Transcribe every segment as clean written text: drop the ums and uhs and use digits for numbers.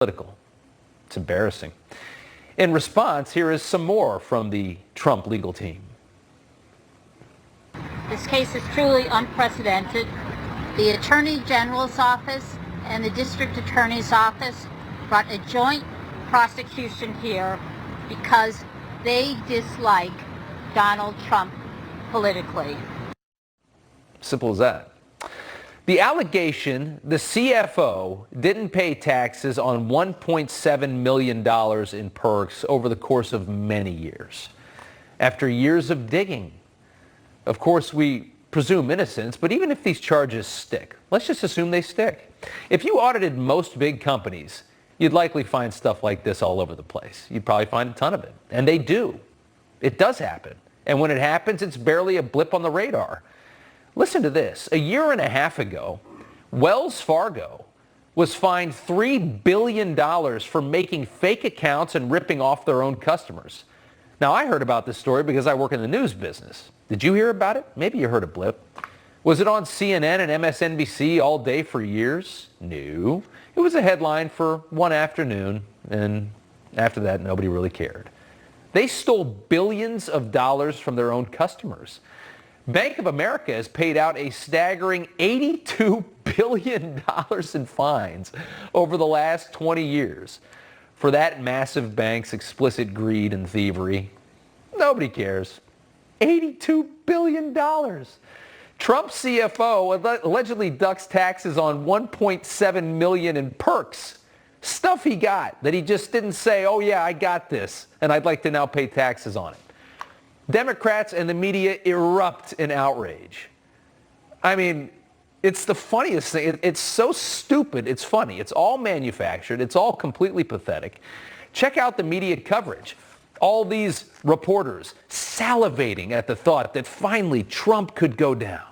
political. It's embarrassing. In response, here is some more from the Trump legal team. This case is truly unprecedented. The Attorney General's office and the District Attorney's office brought a joint prosecution here because they dislike Donald Trump politically. Simple as that. The allegation, the CFO didn't pay taxes on $1.7 million in perks over the course of many years. After years of digging, of course, we presume innocence, but even if these charges stick, let's just assume they stick. If you audited most big companies, you'd likely find stuff like this all over the place. You'd probably find a ton of it. And they do. It does happen. And when it happens, it's barely a blip on the radar. Listen to this. A year and a half ago, Wells Fargo was fined $3 billion for making fake accounts and ripping off their own customers. Now, I heard about this story because I work in the news business. Did you hear about it? Maybe you heard a blip. Was it on CNN and MSNBC all day for years? No. It was a headline for one afternoon, and after that, nobody really cared. They stole billions of dollars from their own customers. Bank of America has paid out a staggering $82 billion in fines over the last 20 years for that massive bank's explicit greed and thievery. Nobody cares. $82 billion. Trump's CFO allegedly ducks taxes on $1.7 million in perks. Stuff he got that he just didn't say, oh yeah, I got this, and I'd like to now pay taxes on it. Democrats and the media erupt in outrage. I mean, it's the funniest thing. It's so stupid, it's funny. It's all manufactured. It's all completely pathetic. Check out the media coverage. All these reporters salivating at the thought that finally Trump could go down.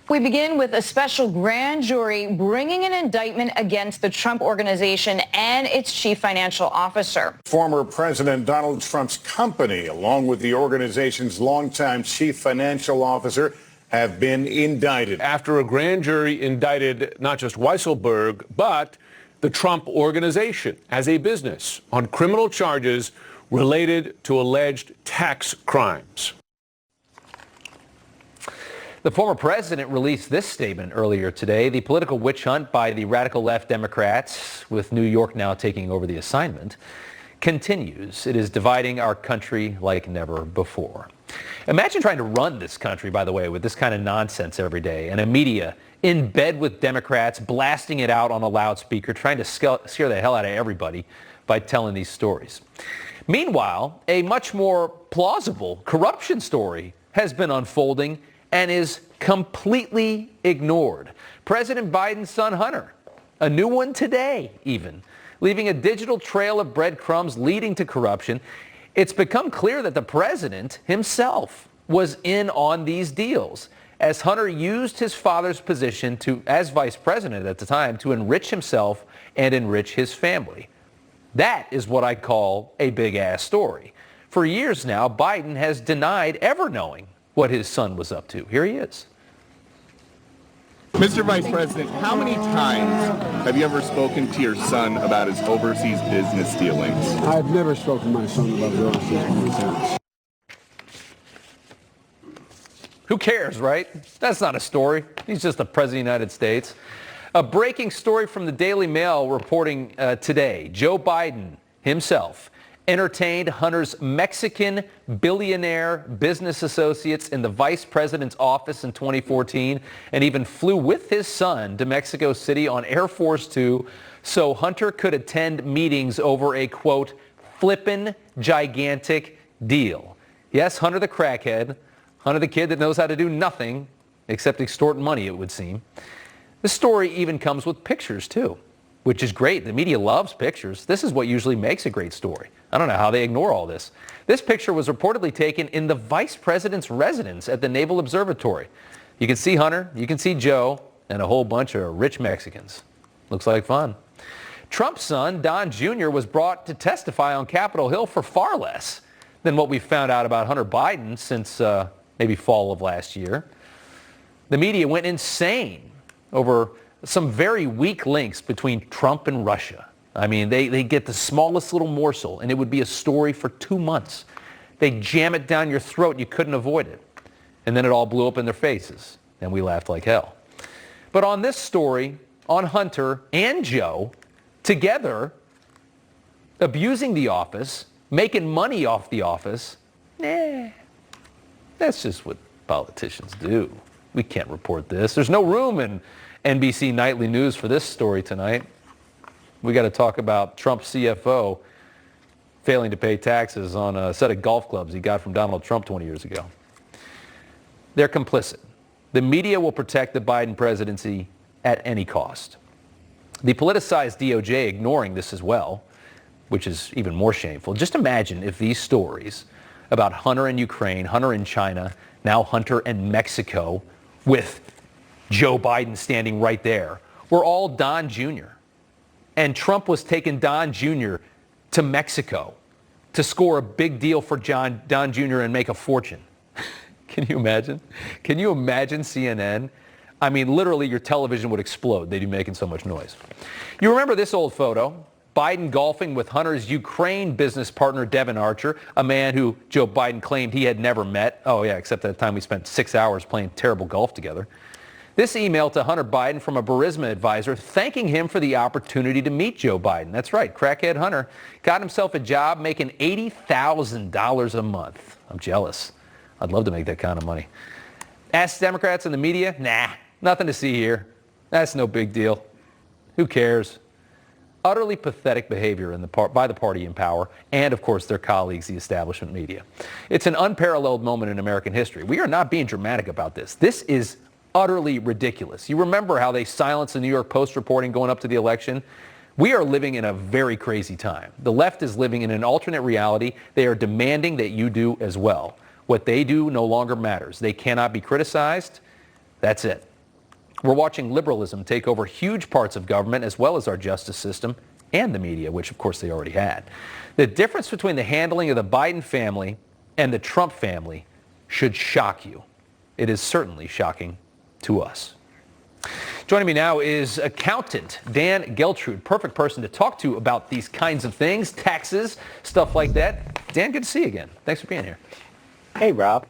We begin with a special grand jury bringing an indictment against the Trump Organization and its chief financial officer. Former President Donald Trump's company, along with the organization's longtime chief financial officer, have been indicted. After a grand jury indicted not just Weisselberg, but the Trump Organization as a business on criminal charges related to alleged tax crimes. The former president released this statement earlier today. The political witch hunt by the radical left Democrats, with New York now taking over the assignment, continues. It is dividing our country like never before. Imagine trying to run this country, by the way, with this kind of nonsense every day, and a media in bed with Democrats, blasting it out on a loudspeaker, trying to scare the hell out of everybody by telling these stories. Meanwhile, a much more plausible corruption story has been unfolding and is completely ignored. President Biden's son Hunter, a new one today even, leaving a digital trail of breadcrumbs leading to corruption. It's become clear that the president himself was in on these deals, as Hunter used his father's position as vice president at the time to enrich himself and enrich his family. That is what I call a big-ass story. For years now, Biden has denied ever knowing what his son was up to. Here he is. Mr. Vice President, how many times have you ever spoken to your son about his overseas business dealings? I've never spoken to my son about his overseas business dealings. Who cares, right? That's not a story. He's just the President of the United States. A breaking story from the Daily Mail reporting today. Joe Biden himself entertained Hunter's Mexican billionaire business associates in the vice president's office in 2014 and even flew with his son to Mexico City on Air Force Two so Hunter could attend meetings over a, quote, flippin' gigantic deal. Yes, Hunter the crackhead, Hunter the kid that knows how to do nothing except extort money, it would seem. This story even comes with pictures, too, which is great. The media loves pictures. This is what usually makes a great story. I don't know how they ignore all this. This picture was reportedly taken in the vice president's residence at the Naval Observatory. You can see Hunter, you can see Joe, and a whole bunch of rich Mexicans. Looks like fun. Trump's son, Don Jr., was brought to testify on Capitol Hill for far less than what we found out about Hunter Biden since maybe fall of last year. The media went insane over some very weak links between Trump and Russia. I mean, they get the smallest little morsel, and it would be a story for 2 months. They jam it down your throat, and you couldn't avoid it. And then it all blew up in their faces, and we laughed like hell. But on this story, on Hunter and Joe, together, abusing the office, making money off the office, that's just what politicians do. We can't report this. There's no room in NBC Nightly News for this story tonight. We got to talk about Trump's CFO failing to pay taxes on a set of golf clubs he got from Donald Trump 20 years ago. They're complicit. The media will protect the Biden presidency at any cost. The politicized DOJ ignoring this as well, which is even more shameful. Just imagine if these stories about Hunter in Ukraine, Hunter in China, now Hunter in Mexico, with Joe Biden standing right there, were all Don Jr. And Trump was taking Don Jr. to Mexico to score a big deal for Don Jr. and make a fortune. Can you imagine? Can you imagine CNN? I mean, literally your television would explode. They'd be making so much noise. You remember this old photo? Biden golfing with Hunter's Ukraine business partner, Devon Archer, a man who Joe Biden claimed he had never met. Oh, yeah, except at the time we spent 6 hours playing terrible golf together. This email to Hunter Biden from a Burisma advisor thanking him for the opportunity to meet Joe Biden. That's right, crackhead Hunter got himself a job making $80,000 a month. I'm jealous. I'd love to make that kind of money. Ask Democrats and the media, nah, nothing to see here. That's no big deal. Who cares? Utterly pathetic behavior by the party in power and, of course, their colleagues, the establishment media. It's an unparalleled moment in American history. We are not being dramatic about this. This is utterly ridiculous. You remember how they silenced the New York Post reporting going up to the election? We are living in a very crazy time. The left is living in an alternate reality. They are demanding that you do as well. What they do no longer matters. They cannot be criticized. That's it. We're watching liberalism take over huge parts of government as well as our justice system and the media, which of course they already had. The difference between the handling of the Biden family and the Trump family should shock you. It is certainly shocking to us. Joining me now is accountant Dan Geltrude, perfect person to talk to about these kinds of things, taxes, stuff like that. Dan, good to see you again. Thanks for being here. Hey, Rob.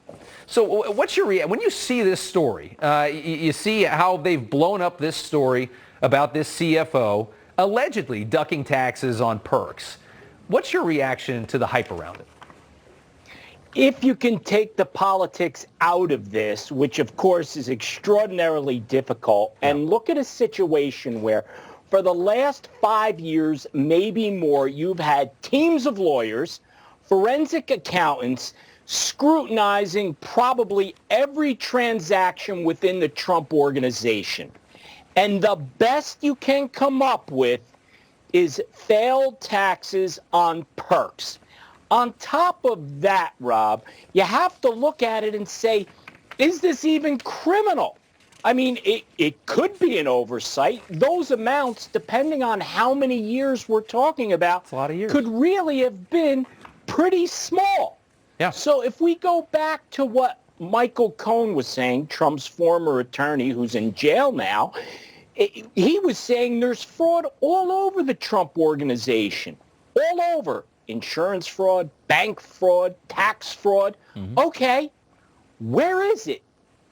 So what's your reaction when you see this story? You see how they've blown up this story about this CFO allegedly ducking taxes on perks. What's your reaction to the hype around it? If you can take the politics out of this, which of course is extraordinarily difficult, and look at a situation where for the last 5 years, maybe more, you've had teams of lawyers, forensic accountants, scrutinizing probably every transaction within the Trump organization. And the best you can come up with is failed taxes on perks. On top of that, Rob, you have to look at it and say, is this even criminal? I mean, it could be an oversight. Those amounts, depending on how many years we're talking about, a lot of years, could really have been pretty small. Yeah. So if we go back to what Michael Cohen was saying, Trump's former attorney who's in jail now, he was saying there's fraud all over the Trump organization, all over. Insurance fraud, bank fraud, tax fraud. Mm-hmm. Okay, where is it?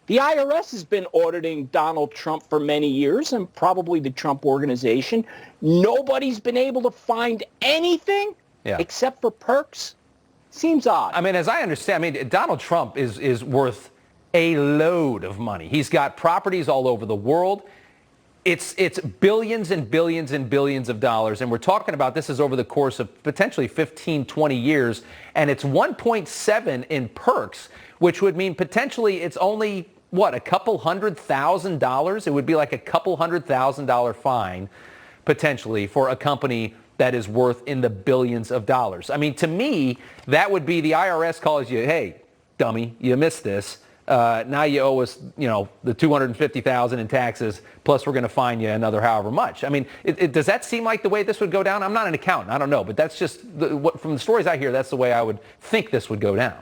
The IRS has been auditing Donald Trump for many years and probably the Trump organization. Nobody's been able to find anything except for perks. Seems odd. I mean, as I understand, Donald Trump is worth a load of money. He's got properties all over the world. It's billions and billions and billions of dollars, and we're talking about this is over the course of potentially 15, 20 years, and it's 1.7 in perks, which would mean potentially it's only, what, a couple $100,000? It would be like a couple $100,000 fine, potentially, for a company that is worth in the billions of dollars. I mean, to me, that would be the IRS calls you, hey, dummy, you missed this. Now you owe us, the $250,000 in taxes, plus we're going to fine you another however much. I mean, does that seem like the way this would go down? I'm not an accountant. I don't know. But that's just, from the stories I hear, that's the way I would think this would go down.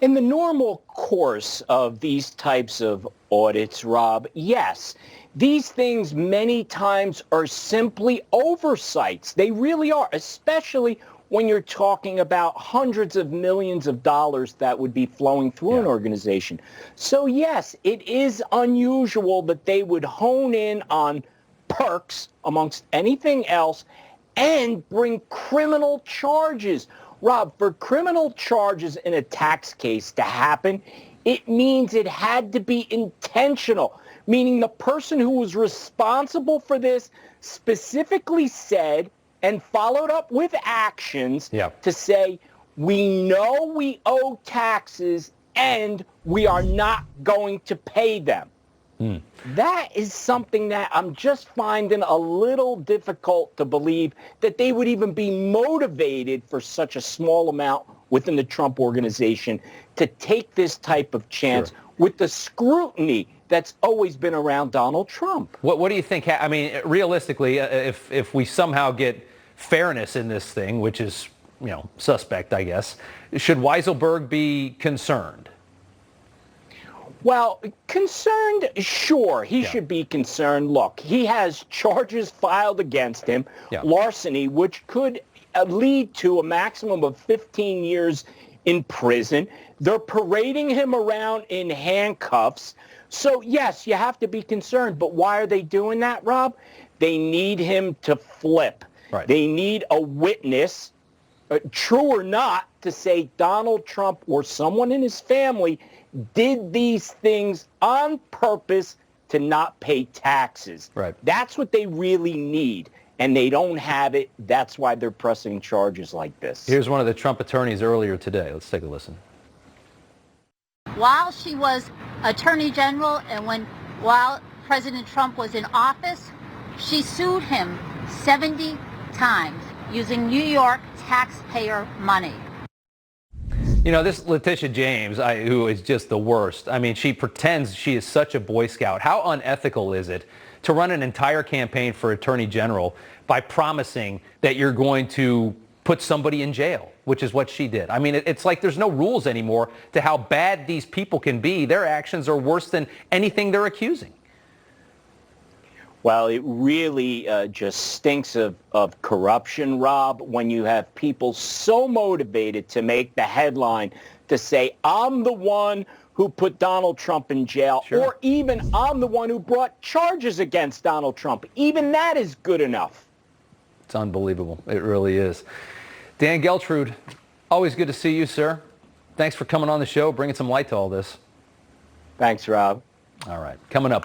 In the normal course of these types of audits, Rob, yes, these things many times are simply oversights. They really are, especially when you're talking about hundreds of millions of dollars that would be flowing through an organization. So yes, it is unusual that they would hone in on perks amongst anything else and bring criminal charges. Rob, for criminal charges in a tax case to happen, it means it had to be intentional, meaning the person who was responsible for this specifically said and followed up with actions to say, we know we owe taxes and we are not going to pay them. That is something that I'm just finding a little difficult to believe that they would even be motivated for such a small amount within the Trump organization to take this type of chance with the scrutiny that's always been around Donald Trump. What do you think? I mean, realistically, if we somehow get fairness in this thing, which is, suspect, I guess, should Weisselberg be concerned? Well, concerned, sure, he should be concerned. Look, he has charges filed against him, larceny, which could lead to a maximum of 15 years in prison. They're parading him around in handcuffs. So, yes, you have to be concerned. But why are they doing that, Rob? They need him to flip. They need a witness, true or not, to say Donald Trump or someone in his family did these things on purpose to not pay taxes. That's what they really need, and they don't have it. That's why they're pressing charges like this. Here's one of the Trump attorneys earlier today. Let's take a listen. While she was Attorney General and while President Trump was in office, she sued him 70 times using New York taxpayer money. This Letitia James, who is just the worst. I mean, she pretends she is such a Boy Scout. How unethical is it to run an entire campaign for Attorney General by promising that you're going to put somebody in jail, which is what she did? I mean, it's like there's no rules anymore to how bad these people can be. Their actions are worse than anything they're accusing. Well, it really just stinks of corruption, Rob, when you have people so motivated to make the headline to say, I'm the one who put Donald Trump in jail, or even I'm the one who brought charges against Donald Trump. Even that is good enough. It's unbelievable. It really is. Dan Geltrude, always good to see you, sir. Thanks for coming on the show, bringing some light to all this. Thanks, Rob. All right. Coming up.